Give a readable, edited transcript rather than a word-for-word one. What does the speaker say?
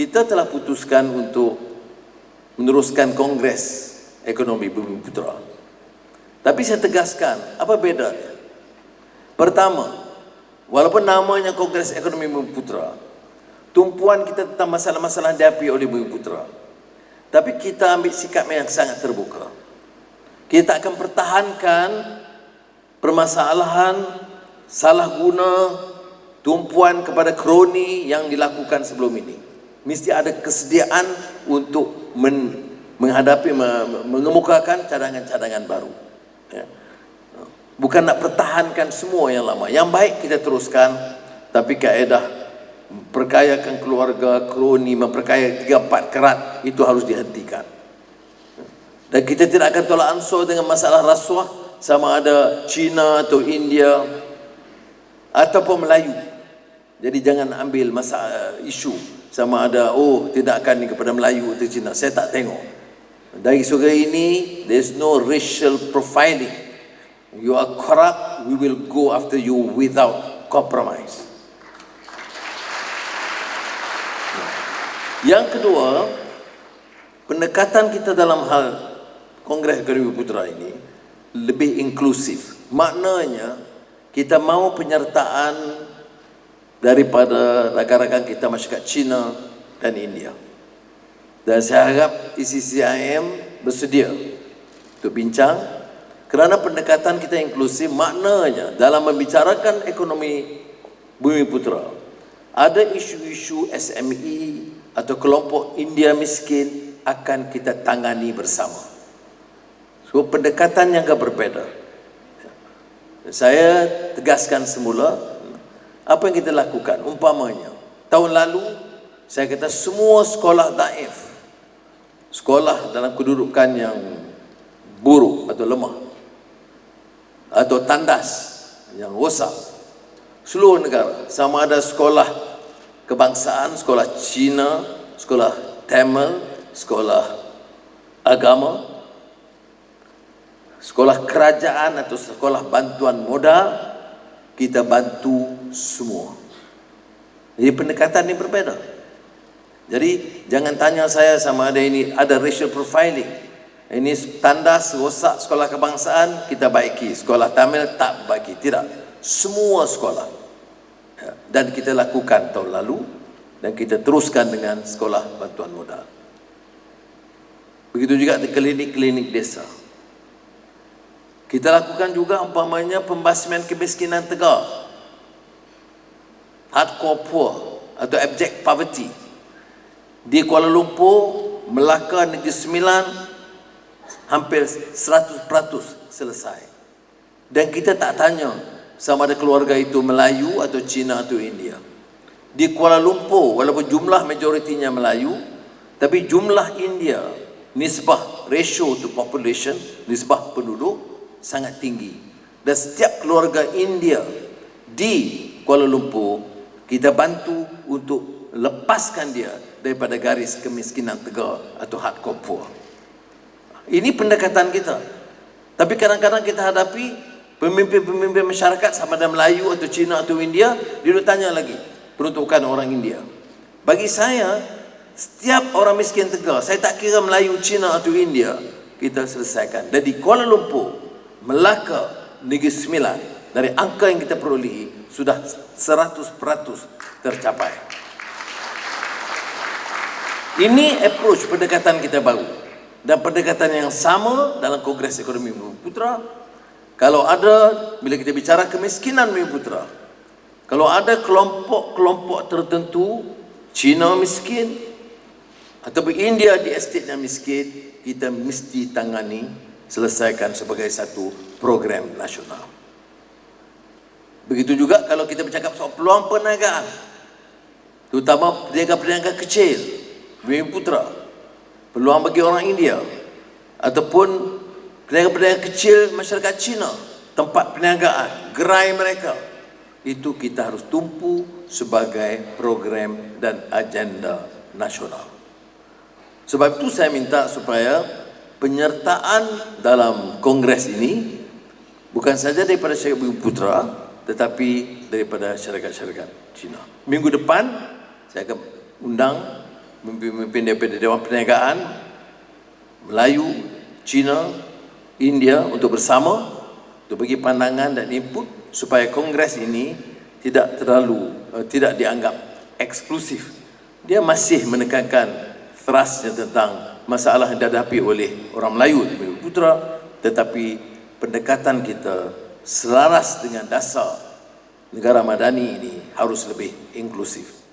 kita telah putuskan untuk meneruskan Kongres Ekonomi Bumiputera. Tapi saya tegaskan, apa bedanya? Pertama, walaupun namanya Kongres Ekonomi Bumiputera, tumpuan kita tentang masalah-masalah dihadapi oleh Bumiputera, tapi kita ambil sikap yang sangat terbuka. Kita akan pertahankan permasalahan salah guna tumpuan kepada kroni yang dilakukan sebelum ini. Mesti ada kesediaan untuk menghadapi, mengemukakan cadangan-cadangan baru. Ya. Bukan nak pertahankan semua yang lama. Yang baik kita teruskan, tapi kaedah memperkayakan keluarga, kroni, memperkaya 3-4 kerat, itu harus dihentikan. Dan kita tidak akan tolak ansur dengan masalah rasuah, sama ada China atau India ataupun Melayu. Jadi jangan ambil masalah isu sama ada tidak akan ni kepada Melayu atau Cina. Saya tak tengok. Dari segi ini, there's no racial profiling. You are corrupt, we will go after you without compromise. Yang kedua, pendekatan kita dalam hal Kongres Ekonomi Bumiputera ini lebih inklusif. Maknanya kita mau penyertaan daripada rakan-rakan kita masyarakat China dan India. Dan saya harap ICCIM bersedia untuk bincang, kerana pendekatan kita inklusif maknanya dalam membicarakan ekonomi Bumiputera ada isu-isu SME atau kelompok India miskin akan kita tangani bersama. So pendekatan yang agak berbeza. Saya tegaskan semula apa yang kita lakukan. Umpamanya tahun lalu saya kata semua sekolah daif, sekolah dalam kedudukan yang buruk atau lemah atau tandas yang rosak, seluruh negara, sama ada sekolah kebangsaan, sekolah Cina, sekolah Tamil, sekolah agama, sekolah kerajaan atau sekolah bantuan modal, kita bantu semua. Jadi pendekatan ini berbeza. Jadi jangan tanya saya sama ada ini ada racial profiling. Ini tandas rosak sekolah kebangsaan kita baiki, sekolah Tamil tak baiki. Tidak, semua sekolah. Dan kita lakukan tahun lalu dan kita teruskan dengan sekolah bantuan modal. Begitu juga di klinik-klinik desa. Kita lakukan juga umpamanya pembasmian kemiskinan tegar, hardcore poor atau abject poverty. Di Kuala Lumpur, Melaka, Negeri Sembilan hampir 100% selesai. Dan kita tak tanya sama ada keluarga itu Melayu atau Cina atau India. Di Kuala Lumpur, walaupun jumlah majoritinya Melayu, tapi jumlah India, nisbah ratio to population, nisbah penduduk sangat tinggi. Dan setiap keluarga India di Kuala Lumpur kita bantu untuk lepaskan dia daripada garis kemiskinan tegar atau hardcore poor. Ini pendekatan kita. Tapi kadang-kadang kita hadapi pemimpin-pemimpin masyarakat sama ada Melayu atau Cina atau India, dia tanya lagi peruntukan orang India. Bagi saya, setiap orang miskin tegar, saya tak kira Melayu, Cina atau India, kita selesaikan. Dan di Kuala Lumpur, Melaka, Negeri Sembilan, dari angka yang kita perolehi sudah 100% tercapai. Ini approach pendekatan kita baru. Dan pendekatan yang sama dalam Kongres Ekonomi Bumiputera. Kalau ada, bila kita bicara kemiskinan Bumiputera, kalau ada kelompok-kelompok tertentu, Cina miskin ataupun India di estate yang miskin, kita mesti tangani, selesaikan sebagai satu program nasional. Begitu juga kalau kita bercakap soal peluang perniagaan, terutama perniagaan kecil Bumiputera, peluang bagi orang India ataupun perniagaan kecil masyarakat Cina, tempat perniagaan, gerai mereka, itu kita harus tumpu sebagai program dan agenda nasional. Sebab itu saya minta supaya penyertaan dalam kongres ini bukan saja daripada syarikat Bumiputera, tetapi daripada syarikat-syarikat Cina. Minggu depan saya akan undang pemimpin daripada Dewan Perniagaan Melayu, Cina, India untuk bersama untuk bagi pandangan dan input supaya kongres ini tidak dianggap eksklusif. Dia masih menekankan thrustnya tentang masalah yang dihadapi oleh orang Melayu di Putra, tetapi pendekatan kita selaras dengan dasar negara madani ini harus lebih inklusif.